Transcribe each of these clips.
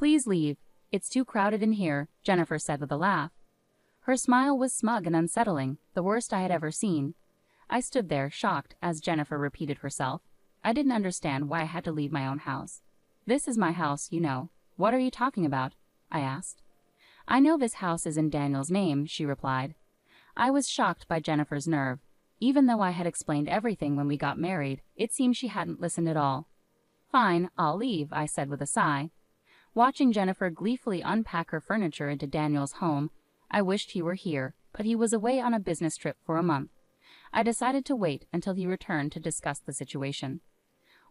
Please leave. It's too crowded in here, Jennifer said with a laugh. Her smile was smug and unsettling, the worst I had ever seen. I stood there, shocked, as Jennifer repeated herself. I didn't understand why I had to leave my own house. This is my house, you know. What are you talking about? I asked. I know this house is in Daniel's name, she replied. I was shocked by Jennifer's nerve. Even though I had explained everything when we got married, it seemed she hadn't listened at all. Fine, I'll leave, I said with a sigh. Watching Jennifer gleefully unpack her furniture into Daniel's home, I wished he were here, but he was away on a business trip for a month. I decided to wait until he returned to discuss the situation.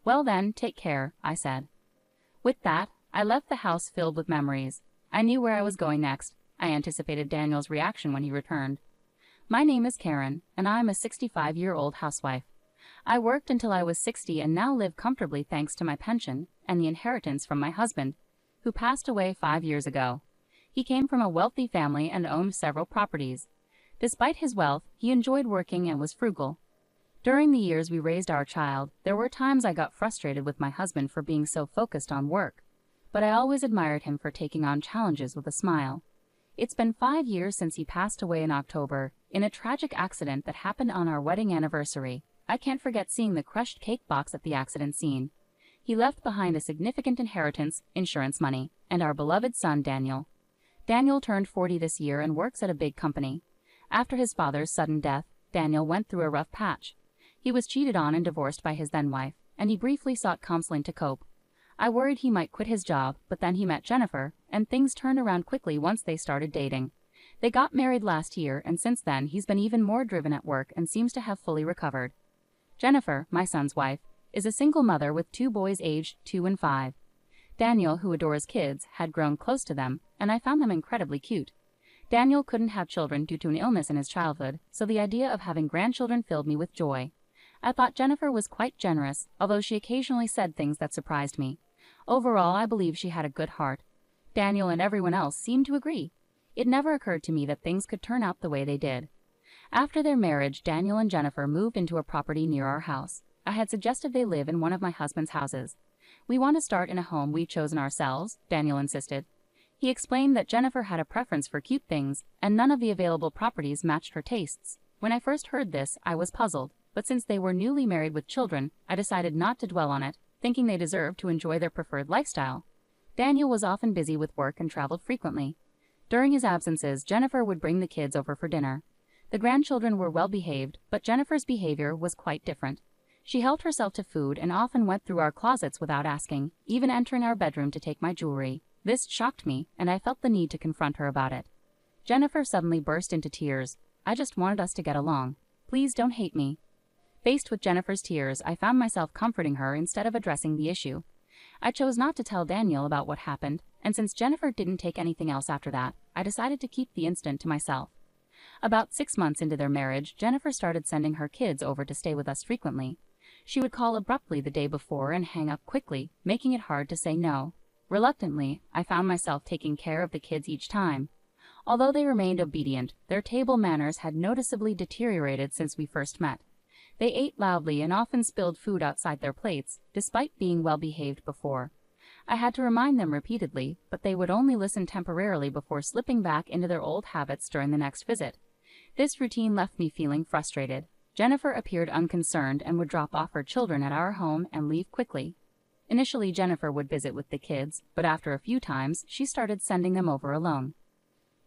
Well then, take care, I said. With that, I left the house filled with memories. I knew where I was going next. I anticipated Daniel's reaction when he returned. My name is Karen, and I am a 65-year-old housewife. I worked until I was 60 and now live comfortably thanks to my pension and the inheritance from my husband, who passed away 5 years ago. He came from a wealthy family and owned several properties. Despite his wealth, he enjoyed working and was frugal. During the years we raised our child, there were times I got frustrated with my husband for being so focused on work, but I always admired him for taking on challenges with a smile. It's been 5 years since he passed away in October, in a tragic accident that happened on our wedding anniversary. I can't forget seeing the crushed cake box at the accident scene. He left behind a significant inheritance, insurance money, and our beloved son Daniel. Daniel turned 40 this year and works at a big company. After his father's sudden death, Daniel went through a rough patch. He was cheated on and divorced by his then-wife, and he briefly sought counseling to cope. I worried he might quit his job, but then he met Jennifer, and things turned around quickly once they started dating. They got married last year, and since then he's been even more driven at work and seems to have fully recovered. Jennifer, my son's wife, is a single mother with 2 boys aged 2 and 5. Daniel, who adores kids, had grown close to them, and I found them incredibly cute. Daniel couldn't have children due to an illness in his childhood, so the idea of having grandchildren filled me with joy. I thought Jennifer was quite generous, although she occasionally said things that surprised me. Overall, I believe she had a good heart. Daniel and everyone else seemed to agree. It never occurred to me that things could turn out the way they did. After their marriage, Daniel and Jennifer moved into a property near our house. I had suggested they live in one of my husband's houses. We want to start in a home we've chosen ourselves, Daniel insisted. He explained that Jennifer had a preference for cute things, and none of the available properties matched her tastes. When I first heard this, I was puzzled, but since they were newly married with children, I decided not to dwell on it, thinking they deserved to enjoy their preferred lifestyle. Daniel was often busy with work and traveled frequently. During his absences, Jennifer would bring the kids over for dinner. The grandchildren were well behaved, but Jennifer's behavior was quite different. She helped herself to food and often went through our closets without asking, even entering our bedroom to take my jewelry. This shocked me, and I felt the need to confront her about it. Jennifer suddenly burst into tears. I just wanted us to get along. Please don't hate me. Faced with Jennifer's tears, I found myself comforting her instead of addressing the issue. I chose not to tell Daniel about what happened, and since Jennifer didn't take anything else after that, I decided to keep the incident to myself. About 6 months into their marriage, Jennifer started sending her kids over to stay with us frequently. She would call abruptly the day before and hang up quickly, making it hard to say no. Reluctantly, I found myself taking care of the kids each time. Although they remained obedient, their table manners had noticeably deteriorated since we first met. They ate loudly and often spilled food outside their plates, despite being well-behaved before. I had to remind them repeatedly, but they would only listen temporarily before slipping back into their old habits during the next visit. This routine left me feeling frustrated. Jennifer appeared unconcerned and would drop off her children at our home and leave quickly. Initially, Jennifer would visit with the kids, but after a few times, she started sending them over alone.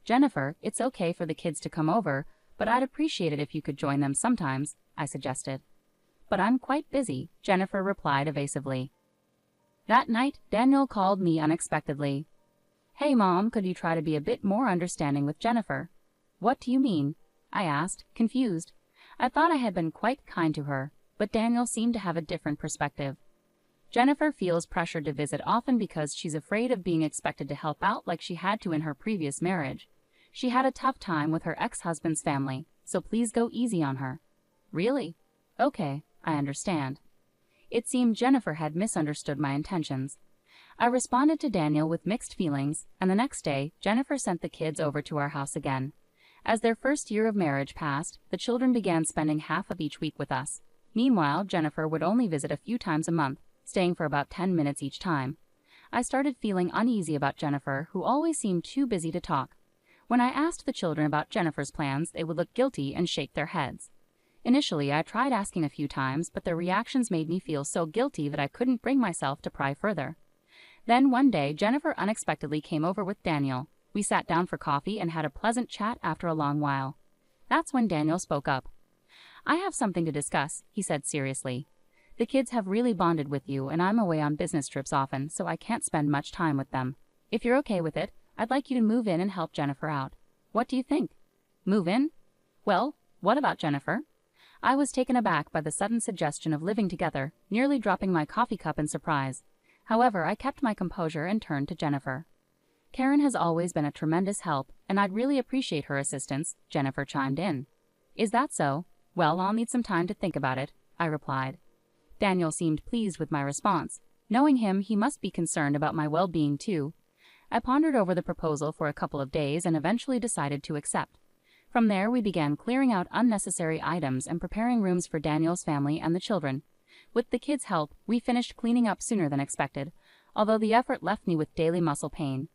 Jennifer, it's okay for the kids to come over, but I'd appreciate it if you could join them sometimes, I suggested. But I'm quite busy, Jennifer replied evasively. That night, Daniel called me unexpectedly. Hey Mom, could you try to be a bit more understanding with Jennifer? What do you mean? I asked, confused. I thought I had been quite kind to her, but Daniel seemed to have a different perspective. Jennifer feels pressured to visit often because she's afraid of being expected to help out like she had to in her previous marriage. She had a tough time with her ex-husband's family, so please go easy on her. Really? Okay, I understand. It seemed Jennifer had misunderstood my intentions. I responded to Daniel with mixed feelings, and the next day, Jennifer sent the kids over to our house again. As their first year of marriage passed, the children began spending half of each week with us. Meanwhile, Jennifer would only visit a few times a month, staying for about 10 minutes each time. I started feeling uneasy about Jennifer, who always seemed too busy to talk. When I asked the children about Jennifer's plans, they would look guilty and shake their heads. Initially, I tried asking a few times, but their reactions made me feel so guilty that I couldn't bring myself to pry further. Then one day, Jennifer unexpectedly came over with Daniel. We sat down for coffee and had a pleasant chat after a long while. That's when Daniel spoke up. "I have something to discuss," he said seriously. "The kids have really bonded with you, and I'm away on business trips often, so I can't spend much time with them. If you're okay with it, I'd like you to move in and help Jennifer out. What do you think?" "Move in? Well, what about Jennifer?" I was taken aback by the sudden suggestion of living together, nearly dropping my coffee cup in surprise. However, I kept my composure and turned to Jennifer. "Karen has always been a tremendous help, and I'd really appreciate her assistance," Jennifer chimed in. "Is that so? Well, I'll need some time to think about it," I replied. Daniel seemed pleased with my response. Knowing him, he must be concerned about my well-being too. I pondered over the proposal for a couple of days and eventually decided to accept. From there, we began clearing out unnecessary items and preparing rooms for Daniel's family and the children. With the kids' help, we finished cleaning up sooner than expected, although the effort left me with daily muscle pain.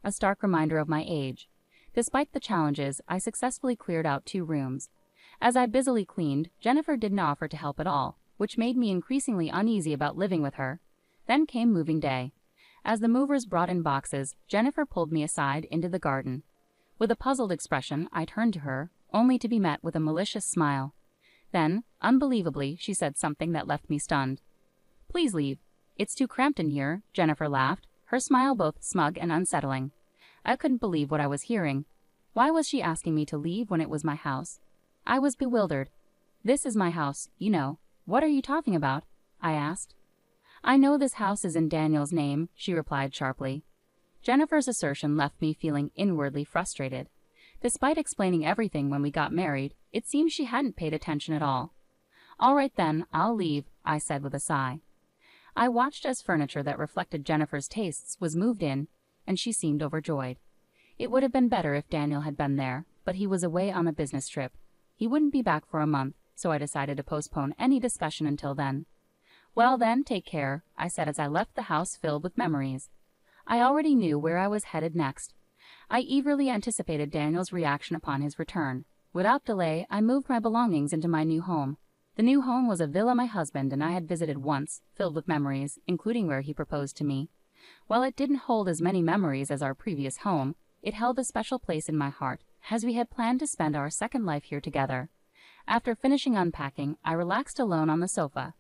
A stark reminder of my age. Despite the challenges, I successfully cleared out 2 rooms. As I busily cleaned, Jennifer didn't offer to help at all, which made me increasingly uneasy about living with her. Then came moving day. As the movers brought in boxes, Jennifer pulled me aside into the garden. With a puzzled expression, I turned to her, only to be met with a malicious smile. Then, unbelievably, she said something that left me stunned. "Please leave. It's too cramped in here," Jennifer laughed, her smile both smug and unsettling. I couldn't believe what I was hearing. Why was she asking me to leave when it was my house? I was bewildered. "This is my house, you know. What are you talking about?" I asked. "I know this house is in Daniel's name," she replied sharply. Jennifer's assertion left me feeling inwardly frustrated. Despite explaining everything when we got married, it seemed she hadn't paid attention at all. "All right then, I'll leave," I said with a sigh. I watched as furniture that reflected Jennifer's tastes was moved in, and she seemed overjoyed. It would have been better if Daniel had been there, but he was away on a business trip. He wouldn't be back for a month, so I decided to postpone any discussion until then. "Well then, take care," I said as I left the house filled with memories. I already knew where I was headed next. I eagerly anticipated Daniel's reaction upon his return. Without delay, I moved my belongings into my new home. The new home was a villa my husband and I had visited once, filled with memories, including where he proposed to me. While it didn't hold as many memories as our previous home, it held a special place in my heart, as we had planned to spend our second life here together. After finishing unpacking, I relaxed alone on the sofa.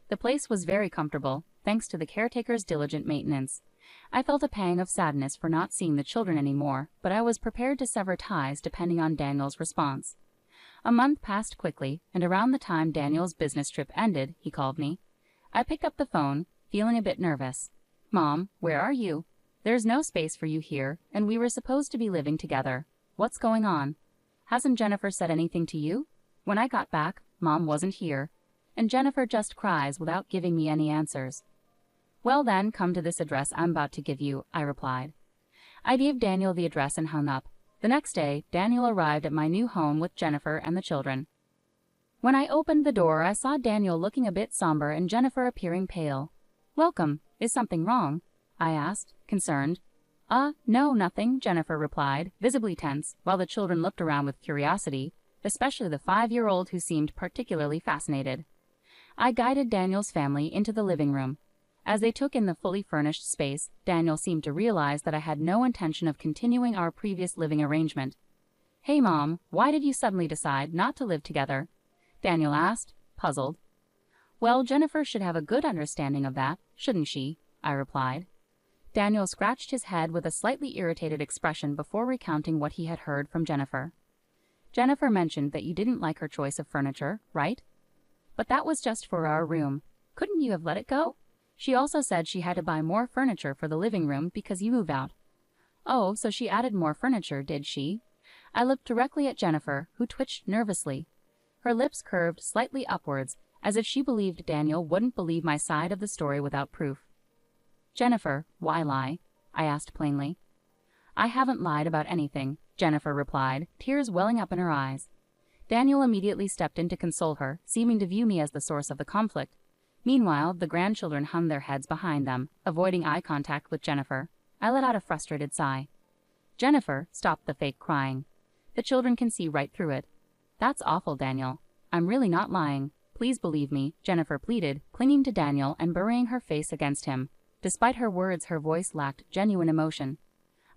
The place was very comfortable, thanks to the caretaker's diligent maintenance. I felt a pang of sadness for not seeing the children anymore, but I was prepared to sever ties depending on Daniel's response. A month passed quickly, and around the time Daniel's business trip ended, he called me. I picked up the phone, feeling a bit nervous. "Mom, where are you? There's no space for you here, and we were supposed to be living together. What's going on? Hasn't Jennifer said anything to you? When I got back, Mom wasn't here, and Jennifer just cries without giving me any answers." "Well then, come to this address I'm about to give you," I replied. I gave Daniel the address and hung up. The next day, Daniel arrived at my new home with Jennifer and the children. When I opened the door, I saw Daniel looking a bit somber and Jennifer appearing pale. "Welcome. Is something wrong?" I asked, concerned. No, nothing," Jennifer replied, visibly tense, while the children looked around with curiosity, especially the 5-year-old who seemed particularly fascinated. I guided Daniel's family into the living room. As they took in the fully furnished space, Daniel seemed to realize that I had no intention of continuing our previous living arrangement. "Hey, Mom, why did you suddenly decide not to live together?" Daniel asked, puzzled. "Well, Jennifer should have a good understanding of that, shouldn't she?" I replied. Daniel scratched his head with a slightly irritated expression before recounting what he had heard from Jennifer. "Jennifer mentioned that you didn't like her choice of furniture, right? But that was just for our room. Couldn't you have let it go? She also said she had to buy more furniture for the living room because you moved out." "Oh, so she added more furniture, did she?" I looked directly at Jennifer, who twitched nervously. Her lips curved slightly upwards, as if she believed Daniel wouldn't believe my side of the story without proof. "Jennifer, why lie?" I asked plainly. "I haven't lied about anything," Jennifer replied, tears welling up in her eyes. Daniel immediately stepped in to console her, seeming to view me as the source of the conflict. Meanwhile, the grandchildren hung their heads behind them, avoiding eye contact with Jennifer. I let out a frustrated sigh. Jennifer, stop the fake crying. The children can see right through it. That's awful, Daniel. I'm really not lying. Please believe me, Jennifer pleaded, clinging to Daniel and burying her face against him. Despite her words, her voice lacked genuine emotion.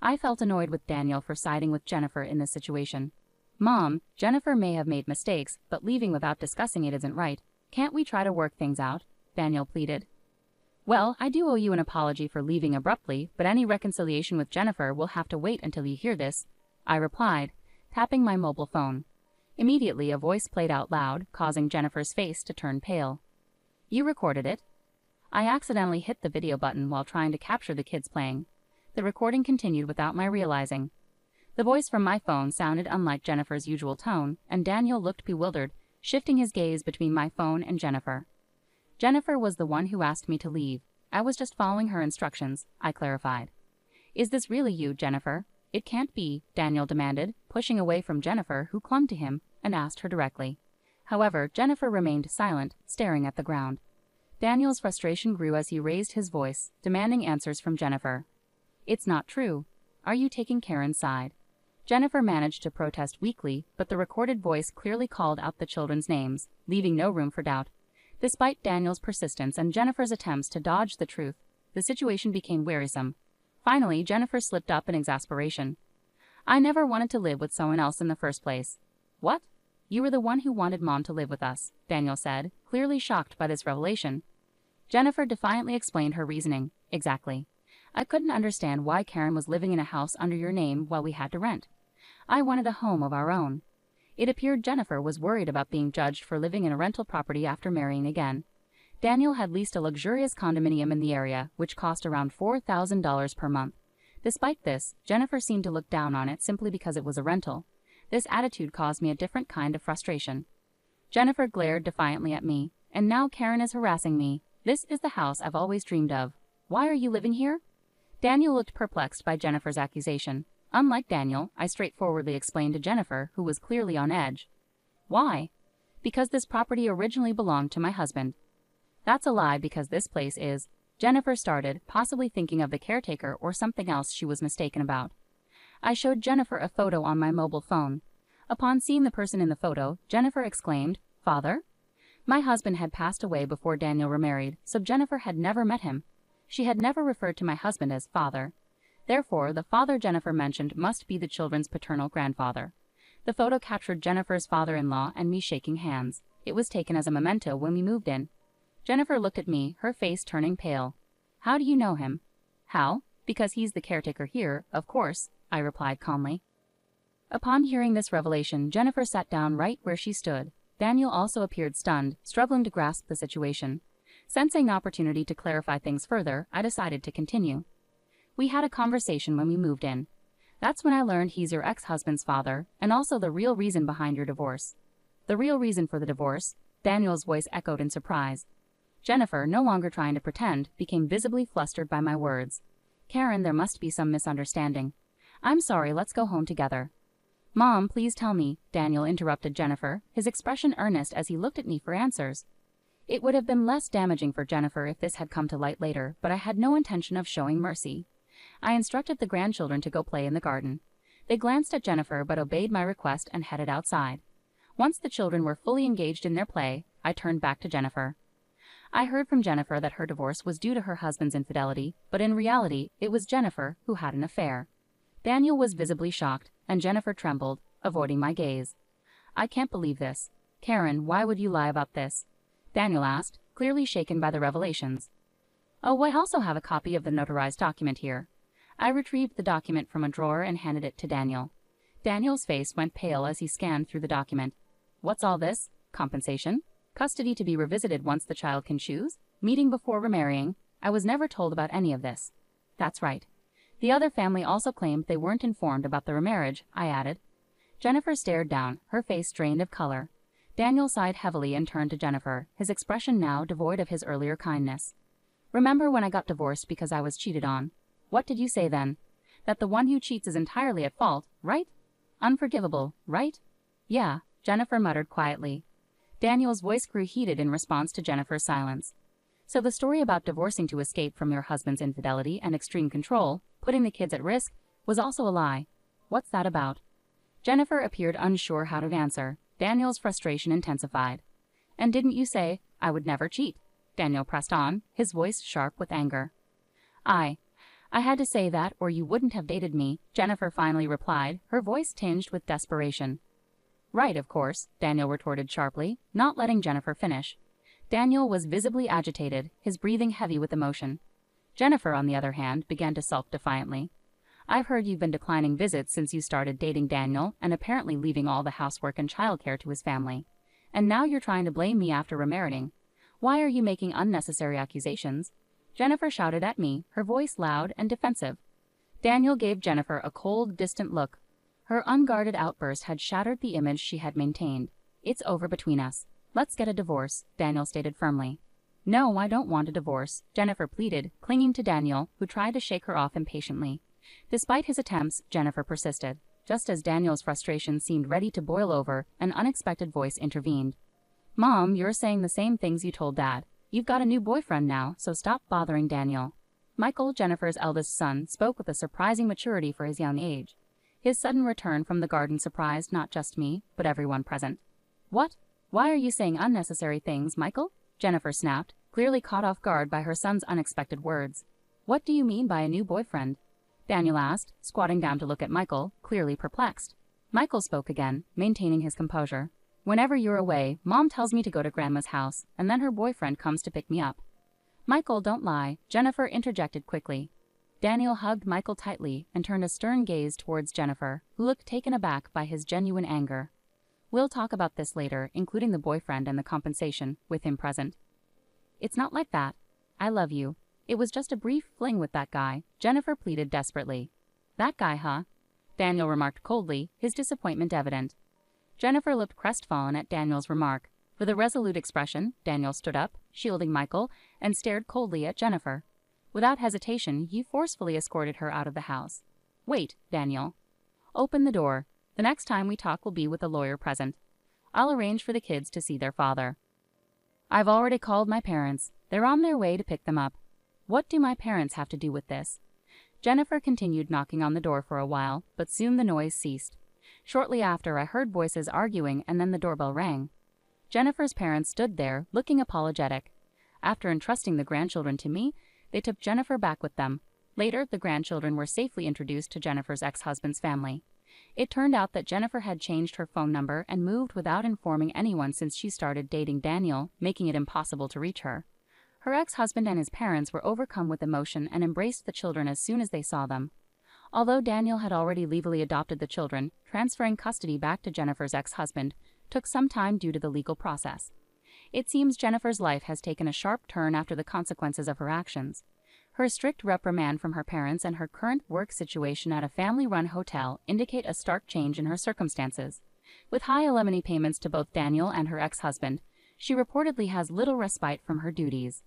I felt annoyed with Daniel for siding with Jennifer in this situation. Mom, Jennifer may have made mistakes, but leaving without discussing it isn't right. Can't we try to work things out? Daniel pleaded. Well, I do owe you an apology for leaving abruptly, but any reconciliation with Jennifer will have to wait until you hear this, I replied, tapping my mobile phone. Immediately, a voice played out loud, causing Jennifer's face to turn pale. You recorded it? I accidentally hit the video button while trying to capture the kids playing. The recording continued without my realizing. The voice from my phone sounded unlike Jennifer's usual tone, and Daniel looked bewildered, shifting his gaze between my phone and Jennifer. Jennifer was the one who asked me to leave. I was just following her instructions, I clarified. Is this really you, Jennifer? It can't be, Daniel demanded, pushing away from Jennifer, who clung to him, and asked her directly. However, Jennifer remained silent, staring at the ground. Daniel's frustration grew as he raised his voice, demanding answers from Jennifer. It's not true. Are you taking Karen's side? Jennifer managed to protest weakly, but the recorded voice clearly called out the children's names, leaving no room for doubt. Despite Daniel's persistence and Jennifer's attempts to dodge the truth, the situation became wearisome. Finally, Jennifer slipped up in exasperation. I never wanted to live with someone else in the first place. What? You were the one who wanted Mom to live with us, Daniel said, clearly shocked by this revelation. Jennifer defiantly explained her reasoning. Exactly. I couldn't understand why Karen was living in a house under your name while we had to rent. I wanted a home of our own. It appeared Jennifer was worried about being judged for living in a rental property after marrying again. Daniel had leased a luxurious condominium in the area, which cost around $4,000 per month. Despite this, Jennifer seemed to look down on it simply because it was a rental. This attitude caused me a different kind of frustration. Jennifer glared defiantly at me. And now Karen is harassing me. This is the house I've always dreamed of. Why are you living here? Daniel looked perplexed by Jennifer's accusation. Unlike Daniel, I straightforwardly explained to Jennifer, who was clearly on edge. Why? Because this property originally belonged to my husband. That's a lie because this place is, Jennifer started, possibly thinking of the caretaker or something else she was mistaken about. I showed Jennifer a photo on my mobile phone. Upon seeing the person in the photo, Jennifer exclaimed, "Father?" My husband had passed away before Daniel remarried, so Jennifer had never met him. She had never referred to my husband as father. Therefore, the father Jennifer mentioned must be the children's paternal grandfather. The photo captured Jennifer's father-in-law and me shaking hands. It was taken as a memento when we moved in. Jennifer looked at me, her face turning pale. How do you know him? How? Because he's the caretaker here, of course, I replied calmly. Upon hearing this revelation, Jennifer sat down right where she stood. Daniel also appeared stunned, struggling to grasp the situation. Sensing the opportunity to clarify things further, I decided to continue. We had a conversation when we moved in. That's when I learned he's your ex-husband's father, and also the real reason behind your divorce. The real reason for the divorce? Daniel's voice echoed in surprise. Jennifer, no longer trying to pretend, became visibly flustered by my words. Karen, there must be some misunderstanding. I'm sorry, let's go home together. Mom, please tell me, Daniel interrupted Jennifer, his expression earnest as he looked at me for answers. It would have been less damaging for Jennifer if this had come to light later, but I had no intention of showing mercy. I instructed the grandchildren to go play in the garden. They glanced at Jennifer but obeyed my request and headed outside. Once the children were fully engaged in their play, I turned back to Jennifer. I heard from Jennifer that her divorce was due to her husband's infidelity, but in reality, it was Jennifer who had an affair. Daniel was visibly shocked, and Jennifer trembled, avoiding my gaze. I can't believe this. Karen, why would you lie about this? Daniel asked, clearly shaken by the revelations. Oh, I also have a copy of the notarized document here. I retrieved the document from a drawer and handed it to Daniel. Daniel's face went pale as he scanned through the document. What's all this? Compensation? Custody to be revisited once the child can choose? Meeting before remarrying? I was never told about any of this. That's right. The other family also claimed they weren't informed about the remarriage, I added. Jennifer stared down, her face drained of color. Daniel sighed heavily and turned to Jennifer, his expression now devoid of his earlier kindness. Remember when I got divorced because I was cheated on? What did you say then? That the one who cheats is entirely at fault, right? Unforgivable, right? Yeah, Jennifer muttered quietly. Daniel's voice grew heated in response to Jennifer's silence. So the story about divorcing to escape from your husband's infidelity and extreme control, putting the kids at risk, was also a lie. What's that about? Jennifer appeared unsure how to answer. Daniel's frustration intensified. And didn't you say, I would never cheat? Daniel pressed on, his voice sharp with anger. I had to say that or you wouldn't have dated me, Jennifer finally replied, her voice tinged with desperation. Right, of course, Daniel retorted sharply, not letting Jennifer finish. Daniel was visibly agitated, his breathing heavy with emotion. Jennifer, on the other hand, began to sulk defiantly. I've heard you've been declining visits since you started dating Daniel and apparently leaving all the housework and childcare to his family. And now you're trying to blame me after remarrying. Why are you making unnecessary accusations? Jennifer shouted at me, her voice loud and defensive. Daniel gave Jennifer a cold, distant look. Her unguarded outburst had shattered the image she had maintained. It's over between us. Let's get a divorce, Daniel stated firmly. No, I don't want a divorce, Jennifer pleaded, clinging to Daniel, who tried to shake her off impatiently. Despite his attempts, Jennifer persisted. Just as Daniel's frustration seemed ready to boil over, an unexpected voice intervened. Mom, you're saying the same things you told Dad. You've got a new boyfriend now, so stop bothering Daniel. Michael, Jennifer's eldest son, spoke with a surprising maturity for his young age. His sudden return from the garden surprised not just me, but everyone present. What? Why are you saying unnecessary things, Michael? Jennifer snapped, clearly caught off guard by her son's unexpected words. What do you mean by a new boyfriend? Daniel asked, squatting down to look at Michael, clearly perplexed. Michael spoke again, maintaining his composure. Whenever you're away, Mom tells me to go to Grandma's house, and then her boyfriend comes to pick me up. Michael, don't lie, Jennifer interjected quickly. Daniel hugged Michael tightly and turned a stern gaze towards Jennifer, who looked taken aback by his genuine anger. We'll talk about this later, including the boyfriend and the compensation, with him present. It's not like that. I love you. It was just a brief fling with that guy, Jennifer pleaded desperately. That guy, huh? Daniel remarked coldly, his disappointment evident. Jennifer looked crestfallen at Daniel's remark. With a resolute expression, Daniel stood up, shielding Michael, and stared coldly at Jennifer. Without hesitation, he forcefully escorted her out of the house. Wait, Daniel. Open the door. The next time we talk will be with a lawyer present. I'll arrange for the kids to see their father. I've already called my parents. They're on their way to pick them up. What do my parents have to do with this? Jennifer continued knocking on the door for a while, but soon the noise ceased. Shortly after, I heard voices arguing and then the doorbell rang. Jennifer's parents stood there, looking apologetic. After entrusting the grandchildren to me, they took Jennifer back with them. Later, the grandchildren were safely introduced to Jennifer's ex-husband's family. It turned out that Jennifer had changed her phone number and moved without informing anyone since she started dating Daniel, making it impossible to reach her. Her ex-husband and his parents were overcome with emotion and embraced the children as soon as they saw them. Although Daniel had already legally adopted the children, transferring custody back to Jennifer's ex-husband took some time due to the legal process. It seems Jennifer's life has taken a sharp turn after the consequences of her actions. Her strict reprimand from her parents and her current work situation at a family-run hotel indicate a stark change in her circumstances. With high alimony payments to both Daniel and her ex-husband, she reportedly has little respite from her duties.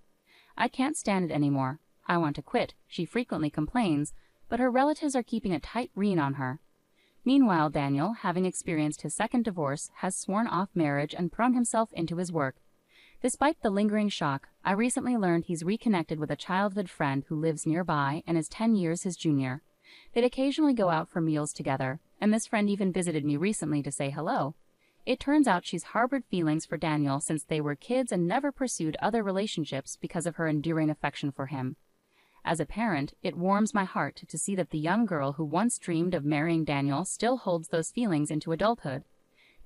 I can't stand it anymore. I want to quit, she frequently complains, but her relatives are keeping a tight rein on her. Meanwhile, Daniel, having experienced his second divorce, has sworn off marriage and thrown himself into his work. Despite the lingering shock, I recently learned he's reconnected with a childhood friend who lives nearby and is 10 years his junior. They'd occasionally go out for meals together, and this friend even visited me recently to say hello. It turns out she's harbored feelings for Daniel since they were kids and never pursued other relationships because of her enduring affection for him. As a parent, it warms my heart to see that the young girl who once dreamed of marrying Daniel still holds those feelings into adulthood.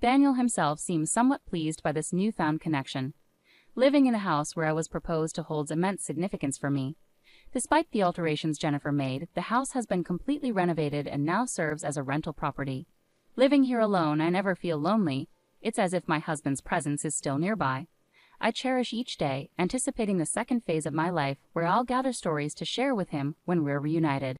Daniel himself seems somewhat pleased by this newfound connection. Living in the house where I was proposed to holds immense significance for me. Despite the alterations Jennifer made, the house has been completely renovated and now serves as a rental property. Living here alone, I never feel lonely. It's as if my husband's presence is still nearby. I cherish each day, anticipating the second phase of my life where I'll gather stories to share with him when we're reunited.